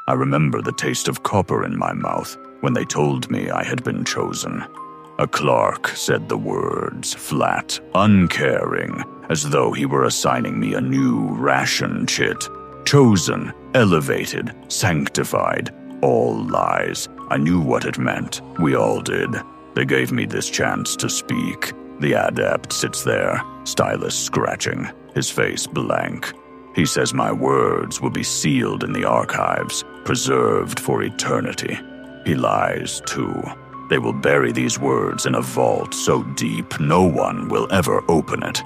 I remember the taste of copper in my mouth when they told me I had been chosen. A clerk said the words, flat, uncaring, as though he were assigning me a new ration chit. Chosen, elevated, sanctified, all lies. I knew what it meant. We all did. They gave me this chance to speak. The adept sits there, stylus scratching, his face blank. He says my words will be sealed in the archives, preserved for eternity. He lies, too. They will bury these words in a vault so deep no one will ever open it.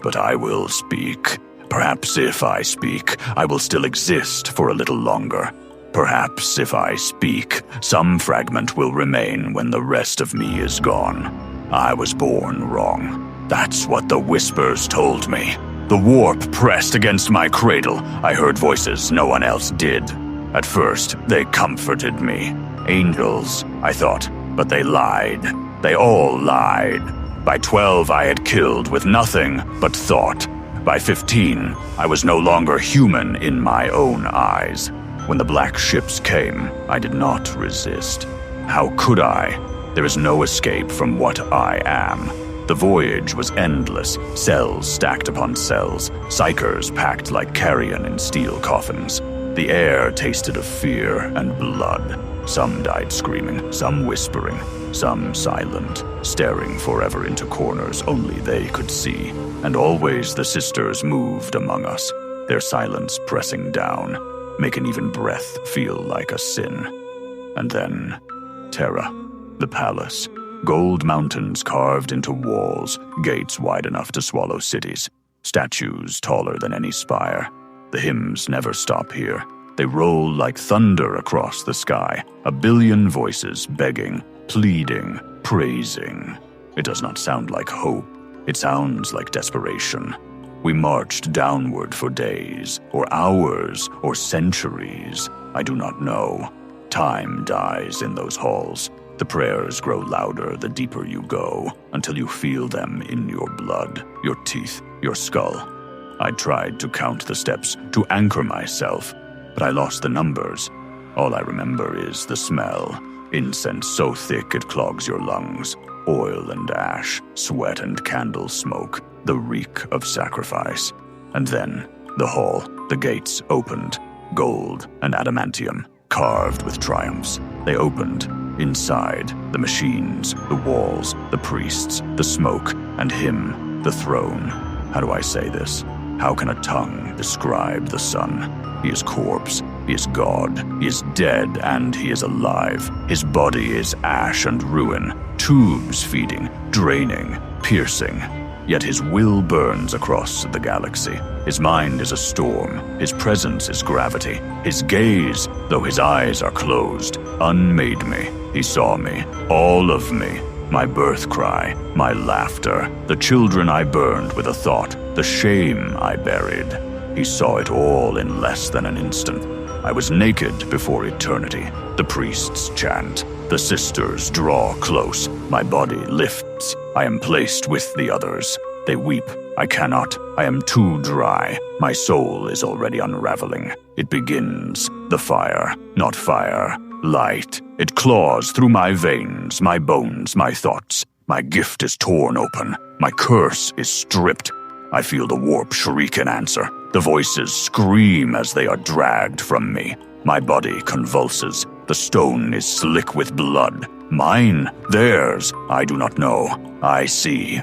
But I will speak. Perhaps if I speak, I will still exist for a little longer. Perhaps if I speak, some fragment will remain when the rest of me is gone. I was born wrong. That's what the whispers told me. The warp pressed against my cradle. I heard voices no one else did. At first, they comforted me. Angels, I thought, but they lied. They all lied. By 12, I had killed with nothing but thought. By 15, I was no longer human in my own eyes. When the black ships came, I did not resist. How could I? There is no escape from what I am. The voyage was endless, cells stacked upon cells, psykers packed like carrion in steel coffins. The air tasted of fear and blood. Some died screaming, some whispering, some silent, staring forever into corners only they could see. And always the sisters moved among us, their silence pressing down, making even breath feel like a sin. And then, Terra, the palace. Gold mountains carved into walls, gates wide enough to swallow cities, statues taller than any spire. The hymns never stop here. They roll like thunder across the sky, a billion voices begging, pleading, praising. It does not sound like hope. It sounds like desperation. We marched downward for days, or hours, or centuries. I do not know. Time dies in those halls. The prayers grow louder the deeper you go, until you feel them in your blood, your teeth, your skull. I tried to count the steps, to anchor myself, but I lost the numbers. All I remember is the smell. Incense so thick it clogs your lungs. Oil and ash, sweat and candle smoke, the reek of sacrifice. And then, the hall, the gates opened. Gold and adamantium, carved with triumphs. They opened. Inside, the machines, the walls, the priests, the smoke, and him, the throne. How do I say this? How can a tongue describe the sun? He is corpse, he is God, he is dead, and he is alive. His body is ash and ruin, tubes feeding, draining, piercing. Yet his will burns across the galaxy. His mind is a storm, his presence is gravity. His gaze, though his eyes are closed, unmade me. He saw me, all of me, my birth cry, my laughter, the children I burned with a thought, the shame I buried. He saw it all in less than an instant. I was naked before eternity. The priests chant. The sisters draw close. My body lifts. I am placed with the others. They weep. I cannot. I am too dry. My soul is already unraveling. It begins. The fire, not fire. Light. It claws through my veins, my bones, my thoughts. My gift is torn open. My curse is stripped. I feel the warp shriek in answer. The voices scream as they are dragged from me. My body convulses. The stone is slick with blood. Mine, theirs, I do not know. I see.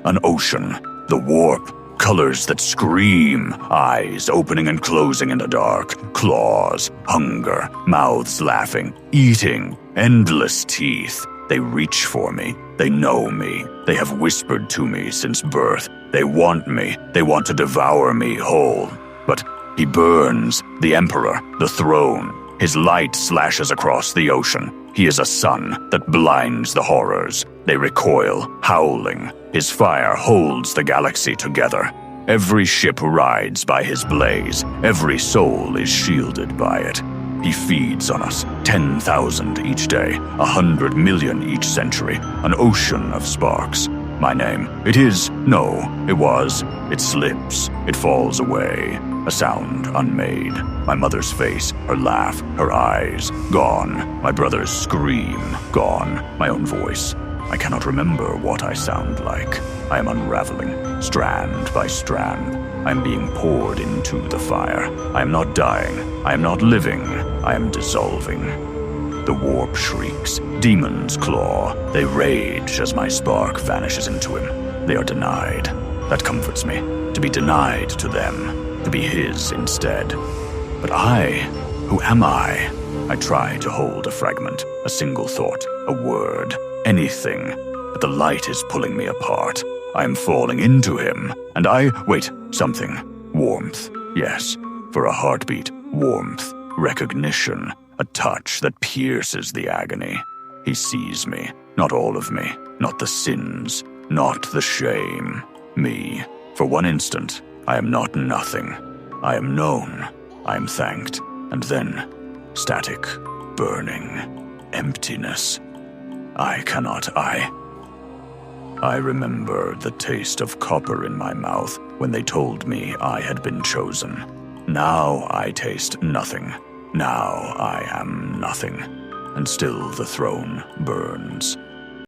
An ocean. The warp. Colors that scream. Eyes opening and closing in the dark. Claws. Hunger. Mouths laughing. Eating. Endless teeth. They reach for me. They know me. They have whispered to me since birth. They want me. They want to devour me whole. But he burns. The Emperor. The throne. His light slashes across the ocean. He is a sun that blinds the horrors. They recoil, howling. His fire holds the galaxy together. Every ship rides by his blaze. Every soul is shielded by it. He feeds on us, 10,000 each day, 100 million each century, an ocean of sparks. My name, it was, it slips, it falls away. A sound unmade. My mother's face, her laugh, her eyes, gone. My brother's scream, gone. My own voice. I cannot remember what I sound like. I am unraveling, strand by strand. I am being poured into the fire. I am not dying. I am not living. I am dissolving. The warp shrieks. Demons claw. They rage as my spark vanishes into him. They are denied. That comforts me. To be denied to them. To be his instead. But who am I? I try to hold a fragment, a single thought, a word, anything. But the light is pulling me apart. I am falling into him. And wait, something. Warmth. Yes. For a heartbeat. Warmth. Recognition. A touch that pierces the agony. He sees me. Not all of me. Not the sins. Not the shame. Me. For one instant, I am not nothing. I am known. I am thanked. And then, static, burning, emptiness. I remember the taste of copper in my mouth when they told me I had been chosen. Now I taste nothing. Now I am nothing. And still the throne burns.